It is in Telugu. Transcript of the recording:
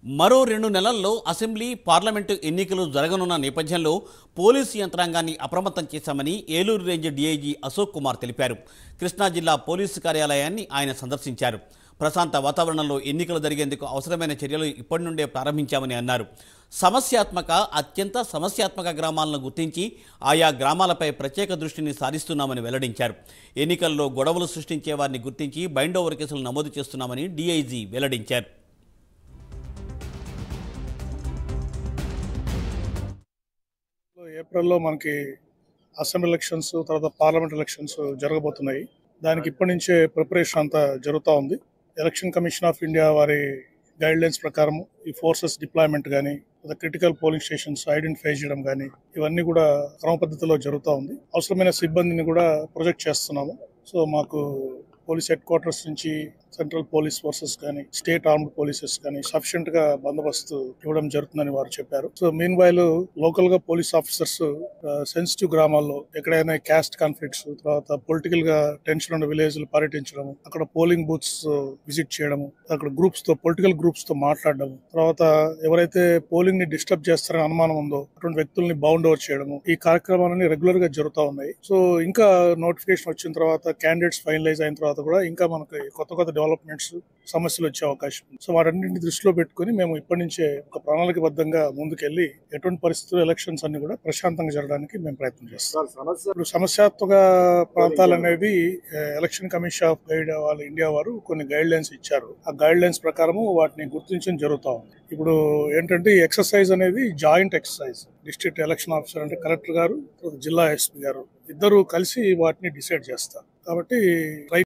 మరో 2 నెలల్లో అసెంబ్లీ, పార్లమెంటు ఎన్నికలు జరగనున్న నేపథ్యంలో పోలీసు యంత్రాంగాన్ని అప్రమత్తం చేశామని ఏలూరు రేంజ్ డీఐజీ అశోక్ కుమార్ తెలిపారు. కృష్ణా జిల్లా పోలీసు కార్యాలయాన్ని ఆయన సందర్శించారు. ప్రశాంత వాతావరణంలో ఎన్నికలు జరిగేందుకు అవసరమైన చర్యలు ఇప్పటి నుండే ప్రారంభించామని అన్నారు. అత్యంత సమస్యాత్మక గ్రామాలను గుర్తించి ఆయా గ్రామాలపై ప్రత్యేక దృష్టిని సారిస్తున్నామని వెల్లడించారు. ఎన్నికల్లో గొడవలు సృష్టించే వారిని గుర్తించి బైండ్ ఓవర్ కేసులు నమోదు చేస్తున్నామని డీఐజీ వెల్లడించారు. ఏప్రిల్లో మనకి అసెంబ్లీ ఎలక్షన్స్, తర్వాత పార్లమెంట్ ఎలక్షన్స్ జరగబోతున్నాయి. దానికి ఇప్పటి నుంచే ప్రిపరేషన్ అంతా జరుగుతూ ఉంది. ఎలక్షన్ కమిషన్ ఆఫ్ ఇండియా వారి గైడ్ లైన్స్ ప్రకారం ఈ ఫోర్సెస్ డిప్లాయ్మెంట్ కానీ, క్రిటికల్ పోలింగ్ స్టేషన్స్ ఐడెంటిఫై చేయడం కానీ, ఇవన్నీ కూడా క్రమ పద్ధతిలో జరుగుతూ ఉంది. అవసరమైన సిబ్బందిని కూడా ప్రొజెక్ట్ చేస్తున్నాము. సో మాకు పోలీస్ హెడ్ క్వార్టర్స్ నుంచి సెంట్రల్ పోలీస్ ఫోర్సెస్ కానీ, స్టేట్ ఆర్మ్డ్ పోలీసెస్ కానీ సఫిషియెంట్ గా బందోబస్తు ఇవ్వడం జరుగుతుందని వారు చెప్పారు. సో మీన్ వైల్ లోకల్ గా పోలీస్ ఆఫీసర్స్ సెన్సిటివ్ గ్రామాల్లో ఎక్కడైనా క్యాస్ట్ కాన్ఫ్లిక్ట్స్, తర్వాత పొలిటికల్ గా టెన్షన్ ఉన్న విలేజ్ పర్యటించడం, అక్కడ పోలింగ్ బూత్స్ విజిట్ చేయడం, అక్కడ పొలిటికల్ గ్రూప్స్ తో మాట్లాడడం, తర్వాత ఎవరైతే పోలింగ్ ని డిస్టర్బ్ చేస్తారని అనుమానం ఉందో అటువంటి వ్యక్తుల్ని బౌండ్ ఓవర్ చేయడము, ఈ కార్యక్రమాలన్నీ రెగ్యులర్ గా జరుగుతూ ఉన్నాయి. సో ఇంకా నోటిఫికేషన్ వచ్చిన తర్వాత, క్యాండిడేట్స్ ఫైనలైజ్ అయిన తర్వాత కూడా ఇంకా మనకి కొత్త డెవలప్మెంట్స్, సమస్యలు వచ్చే అవకాశం ఉంది. సో వాటన్నింటిని దృష్టిలో పెట్టుకుని మేము ఇప్పటి నుంచే ఒక ప్రణాళికబద్ధంగా ముందుకెళ్లి ఎటువంటి పరిస్థితుల్లో ఎలక్షన్స్ అన్ని కూడా ప్రశాంతంగా జరగడానికి మేము ప్రయత్నం చేస్తాం. ఇప్పుడు సమస్యాత్మక ప్రాంతాలు అనేది ఎలక్షన్ కమిషన్ ఆఫ్ ఇండియా వారు కొన్ని గైడ్ లైన్స్ ఇచ్చారు. ఆ గైడ్ లైన్స్ ప్రకారం వాటిని గుర్తించడం జరుగుతూ ఉంది. ఇప్పుడు ఏంటంటే ఈ ఎక్సర్సైజ్ అనేది joint exercise. District election officer అంటే కలెక్టర్ గారు, జిల్లా ఎస్పీ గారు ఇద్దరు కలిసి వాటిని డిసైడ్ చేస్తారు. కాబట్టి